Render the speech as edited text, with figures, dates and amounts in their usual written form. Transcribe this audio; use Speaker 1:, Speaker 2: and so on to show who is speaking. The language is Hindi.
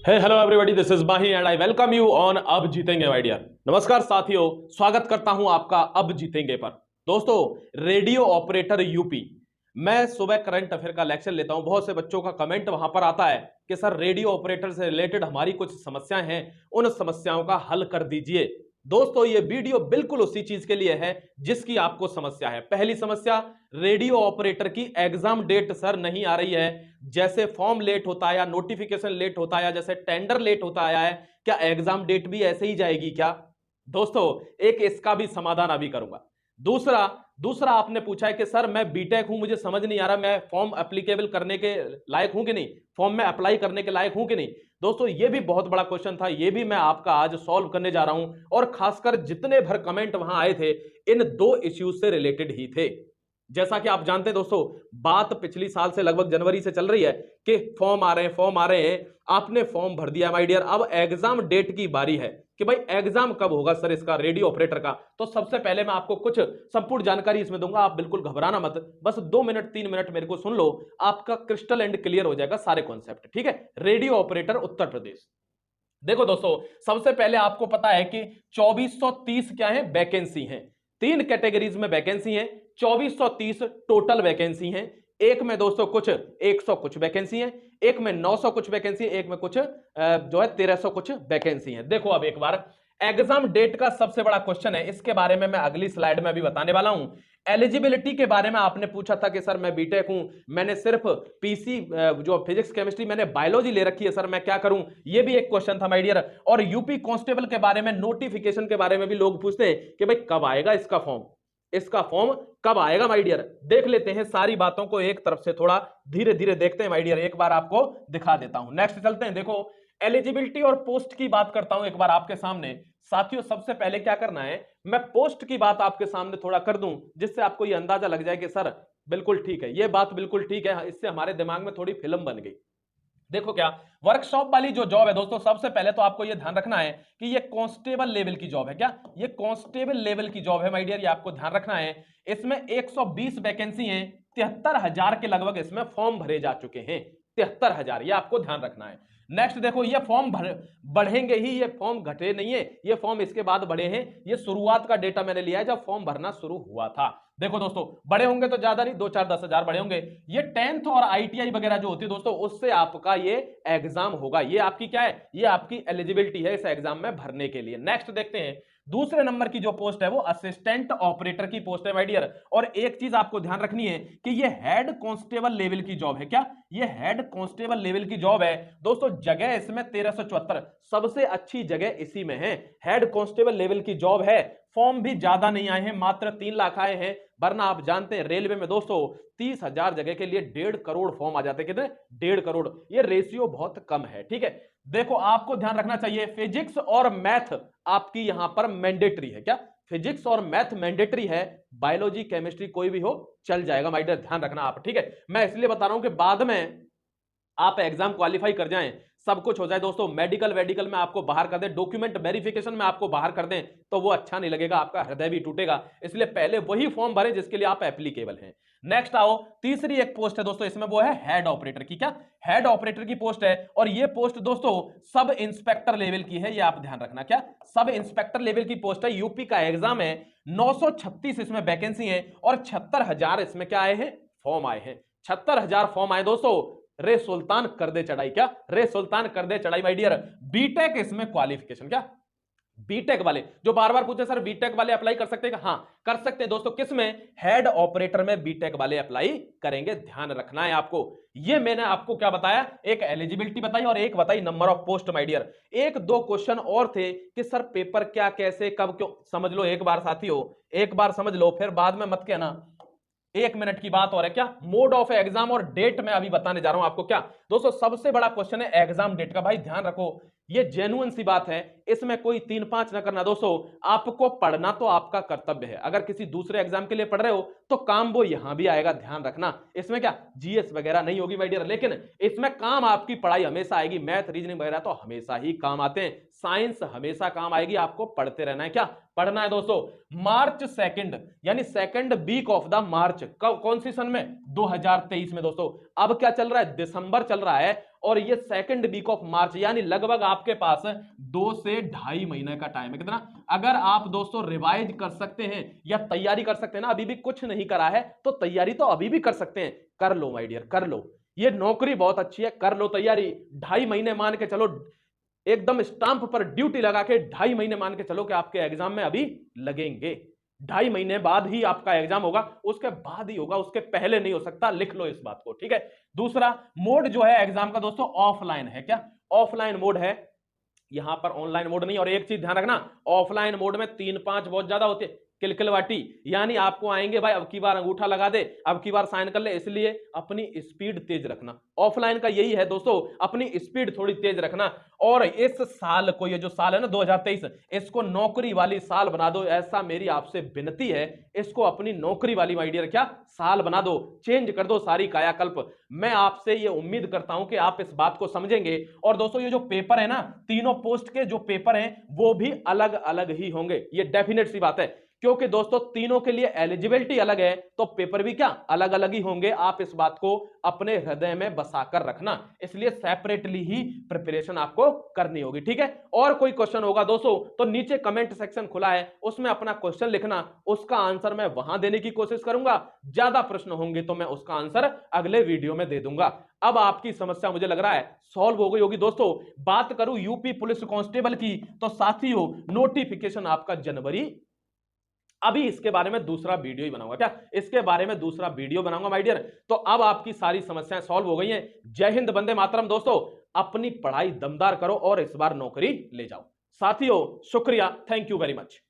Speaker 1: Hello everybody, this is Mahi and I welcome you on अब जीतेंगे माय डियर। नमस्कार साथियों, स्वागत करता हूं आपका अब जीतेंगे पर। दोस्तों, रेडियो ऑपरेटर यूपी, मैं सुबह करंट अफेयर का लेक्चर लेता हूं। बहुत से बच्चों का कमेंट वहां पर आता है कि सर रेडियो ऑपरेटर से रिलेटेड हमारी कुछ समस्याएं हैं, उन समस्याओं का हल कर दीजिए। दोस्तों, ये वीडियो बिल्कुल उसी चीज के लिए है जिसकी आपको समस्या है। पहली समस्या, रेडियो ऑपरेटर की एग्जाम डेट सर नहीं आ रही है। जैसे फॉर्म लेट होता है या नोटिफिकेशन लेट होता है या जैसे टेंडर लेट होता आया है, क्या एग्जाम डेट भी ऐसे ही जाएगी क्या? दोस्तों, एक इसका भी समाधान अभी करूंगा। दूसरा दूसरा आपने पूछा है कि सर मैं बीटेक हूं, मुझे समझ नहीं आ रहा मैं फॉर्म एप्लीकेबल करने के लायक हूं कि नहीं, फॉर्म में अप्लाई करने के लायक हूं कि नहीं। दोस्तों, ये भी बहुत बड़ा क्वेश्चन था, ये भी मैं आपका आज सॉल्व करने जा रहा हूं। और खासकर जितने भर कमेंट वहां आए थे, इन दो इश्यूज से रिलेटेड ही थे। जैसा कि आप जानते हैं दोस्तों, बात पिछली साल से लगभग जनवरी से चल रही है कि फॉर्म आ रहे हैं, फॉर्म आ रहे हैं। आपने फॉर्म भर दिया माय डियर, अब एग्जाम डेट की बारी है कि भाई एग्जाम कब होगा सर इसका, रेडियो ऑपरेटर का। तो सबसे पहले मैं आपको कुछ संपूर्ण जानकारी इसमें दूंगा, आप बिल्कुल घबराना मत, बस 2 मिनट 3 मिनट मेरे को सुन लो, आपका क्रिस्टल एंड क्लियर हो जाएगा सारे कॉन्सेप्ट। ठीक है, रेडियो ऑपरेटर उत्तर प्रदेश। देखो दोस्तों, सबसे पहले आपको पता है कि 2430 क्या है, वैकेंसी है। तीन कैटेगरीज में वैकेंसी है, 2430 टोटल वैकेंसी है। एक में दोस्तों कुछ 100 कुछ वैकेंसी है, एक में 900 कुछ वैकेंसी है, एक में कुछ जो है 1300 कुछ वैकेंसी है। देखो अब एक बार एग्जाम डेट का सबसे बड़ा क्वेश्चन है, इसके बारे में मैं अगली स्लाइड में अभी बताने वाला हूं। एलिजिबिलिटी के बारे में आपने पूछा था कि सर मैं बीटेक हूं, मैंने सिर्फ पीसी जो फिजिक्स केमिस्ट्री, मैंने बायोलॉजी ले रखी है, सर मैं क्या करूं, ये भी एक क्वेश्चन था माय डियर। और यूपी कांस्टेबल के बारे में, नोटिफिकेशन के बारे में भी लोग पूछते हैं कि भाई कब आएगा इसका फॉर्म, इसका फॉर्म कब आएगा माय डियर। देख लेते हैं सारी बातों को एक तरफ से, थोड़ा धीरे धीरे देखते हैं माय डियर, एक बार आपको दिखा देता हूं। नेक्स्ट चलते हैं। देखो, एलिजिबिलिटी और पोस्ट की बात करता हूं एक बार आपके सामने। साथियों, सबसे पहले क्या करना है, मैं पोस्ट की बात आपके सामने थोड़ा कर दूं, जिससे आपको यह अंदाजा लग जाए कि सर बिल्कुल ठीक है, यह बात बिल्कुल ठीक है, इससे हमारे दिमाग में थोड़ी फिल्म बन गई। देखो क्या, वर्कशॉप वाली जो जॉब है दोस्तों, सबसे पहले तो आपको यह ध्यान रखना है कि ये कांस्टेबल लेवल की जॉब है। क्या ये कांस्टेबल लेवल की जॉब है माय डियर, ये आपको ध्यान रखना है। इसमें 120 वैकेंसी है, 73,000 के लगभग इसमें फॉर्म भरे जा चुके हैं। 73,000, ये आपको ध्यान रखना है। नेक्स्ट देखो, ये फॉर्म बढ़ेंगे ही, ये फॉर्म घटे नहीं है, ये फॉर्म इसके बाद बढ़े हैं। ये शुरुआत का डेटा मैंने लिया है जब फॉर्म भरना शुरू हुआ था। देखो दोस्तों, बड़े होंगे तो ज्यादा नहीं, 2-4-10,000 बड़े होंगे। ये 10th और आईटीआई वगैरह जो होती है दोस्तों, उससे आपका ये एग्जाम होगा। ये आपकी क्या है, ये आपकी एलिजिबिलिटी है इस एग्जाम में भरने के लिए। नेक्स्ट देखते हैं, दूसरे नंबर की जो पोस्ट है वो असिस्टेंट ऑपरेटर की पोस्ट है माय डियर। और एक चीज आपको ध्यान रखनी है कि ये हेड कांस्टेबल लेवल की जॉब है। क्या ये हेड कांस्टेबल लेवल की जॉब है दोस्तों। जगह इसमें 1374, सबसे अच्छी जगह इसी में है। हेड कांस्टेबल लेवल की जॉब है। फॉर्म भी ज्यादा नहीं आए हैं, मात्र 3 लाख आए हैं, वरना आप जानते हैं रेलवे में दोस्तों 30,000 जगह के लिए 1.5 करोड़ फॉर्म आ जाते हैं। कितने? 1.5 करोड़। ये रेशियो बहुत कम है। ठीक है, देखो आपको ध्यान रखना चाहिए, फिजिक्स और मैथ आपकी यहां पर मैंडेटरी है। क्या फिजिक्स और मैथ मैंडेटरी है, बायोलॉजी केमिस्ट्री कोई भी हो चल जाएगा माय डियर, ध्यान रखना आप। ठीक है, मैं इसलिए बता रहा हूं कि बाद में आप एग्जाम क्वालिफाई कर जाएं, सब कुछ हो जाए दोस्तों, मेडिकल वेडिकल में आपको बाहर कर दें, डॉक्यूमेंट वेरिफिकेशन में आपको बाहर कर दें, तो वो अच्छा नहीं लगेगा, आपका हृदय भी टूटेगा। इसलिए पहले वही फॉर्म भरें जिसके लिए आप एप्लीकेबल हैं। नेक्स्ट आओ, तीसरी एक पोस्ट है दोस्तों इसमें, वो है हेड ऑपरेटर की। क्या हेड ऑपरेटर की पोस्ट है, और ये पोस्ट दोस्तों सब इंस्पेक्टर लेवल की है, ये आप ध्यान रखना। क्या सब इंस्पेक्टर लेवल की पोस्ट है, यूपी का एग्जाम है। 936 इसमें वैकेंसी है और 76,000 इसमें क्या आए हैं, फॉर्म आए हैं। 76,000 फॉर्म आए दोस्तों। रे सुल्तान कर दे चढ़ाई। क्या रे सुल्तान कर दे चढ़ाई माय डियर। बीटेक इसमें क्वालिफिकेशन। क्या बीटेक वाले जो बार बार पूछे सर बीटेक वाले अप्लाई कर सकते हैं, हाँ कर सकते हैं दोस्तों। किसमें? हेड ऑपरेटर में बीटेक वाले अप्लाई करेंगे, ध्यान रखना है आपको। ये मैंने आपको क्या बताया, एक एलिजिबिलिटी बताई और एक बताई number of post my dear. एक दो क्वेश्चन और थे कि सर पेपर क्या, कैसे, कब, क्यों, समझ लो एक बार साथियों, एक बार समझ लो, फिर बाद में मत कहना 1 मिनट की बात और है। क्या मोड ऑफ एग्जाम और डेट में अभी बताने जा रहा हूं आपको। क्या दोस्तों, सबसे बड़ा क्वेश्चन है एग्जाम डेट का। भाई ध्यान रखो, ये जेन्युइन सी बात है, इसमें कोई 3-5 ना करना दोस्तों। आपको पढ़ना तो आपका कर्तव्य है, अगर किसी दूसरे एग्जाम के लिए पढ़ रहे हो तो काम वो यहां भी आएगा, ध्यान रखना। इसमें क्या जीएस वगैरह नहीं होगी माय डियर, लेकिन इसमें काम आपकी पढ़ाई हमेशा आएगी। मैथ रीजनिंग वगैरह तो हमेशा ही काम आते हैं, साइंस हमेशा काम आएगी, आपको पढ़ते रहना है। क्या पढ़ना है दोस्तों? मार्च सेकंड यानी सेकंड वीक ऑफ द मार्च, कौन सी सन में? 2023 में दोस्तों। अब क्या चल रहा है? दिसंबर चल रहा है और ये सेकंड वीक ऑफ मार्च यानी लगभग आपके पास 2 से 2.5 महीने का टाइम है। कितना? अगर आप दोस्तों रिवाइज कर सकते हैं या तैयारी कर सकते हैं ना, अभी भी कुछ नहीं करा है तो तैयारी तो अभी भी कर सकते हैं। कर लो माय डियर, कर लो। ये नौकरी बहुत अच्छी है, कर लो तैयारी। 2.5 महीने मान के चलो, एकदम स्टांप पर ड्यूटी लगा के 2.5 महीने मान के चलो कि आपके एग्जाम में अभी लगेंगे। 2.5 महीने बाद ही आपका एग्जाम होगा, उसके बाद ही होगा, उसके पहले नहीं हो सकता। लिख लो इस बात को, ठीक है। दूसरा मोड जो है एग्जाम का दोस्तों ऑफलाइन है। क्या ऑफलाइन मोड है? यहां पर ऑनलाइन मोड नहीं। और एक चीज ध्यान रखना, ऑफलाइन मोड में 3-5 बहुत ज्यादा होते हैं, किलकिलवाटी, यानी आपको आएंगे भाई अब की बार अंगूठा लगा दे, अब की बार साइन कर ले, इसलिए अपनी स्पीड तेज रखना। ऑफलाइन का यही है दोस्तों, अपनी स्पीड थोड़ी तेज रखना। और इस साल को, ये जो साल है ना 2023, इसको नौकरी वाली साल बना दो, ऐसा मेरी आपसे विनती है। इसको अपनी नौकरी वाली माय डियर क्या साल बना दो, चेंज कर दो सारी कायाकल्प। मैं आपसे ये उम्मीद करता हूं कि आप इस बात को समझेंगे। और दोस्तों ये जो पेपर है ना, तीनों पोस्ट के जो पेपर हैं वो भी अलग अलग ही होंगे, ये डेफिनेट सी बात है। क्योंकि दोस्तों तीनों के लिए एलिजिबिलिटी अलग है तो पेपर भी क्या अलग अलग ही होंगे। आप इस बात को अपने हृदय में बसाकर रखना, इसलिए सेपरेटली ही प्रिपरेशन आपको करनी होगी, ठीक है। और कोई क्वेश्चन होगा दोस्तों तो नीचे कमेंट सेक्शन खुला है, उसमें अपना क्वेश्चन लिखना, उसका आंसर मैं वहां देने की कोशिश करूंगा। ज्यादा प्रश्न होंगे तो मैं उसका आंसर अगले वीडियो में दे दूंगा। अब आपकी समस्या मुझे लग रहा है सॉल्व हो गई होगी दोस्तों। बात करूं यूपी पुलिस कांस्टेबल की तो साथियों नोटिफिकेशन आपका जनवरी, अभी इसके बारे में दूसरा वीडियो ही बनाऊंगा। क्या इसके बारे में दूसरा वीडियो बनाऊंगा माय डियर। तो अब आपकी सारी समस्याएं सॉल्व हो गई हैं। जय हिंद, वंदे मातरम दोस्तों। अपनी पढ़ाई दमदार करो और इस बार नौकरी ले जाओ। साथियों शुक्रिया, थैंक यू वेरी मच।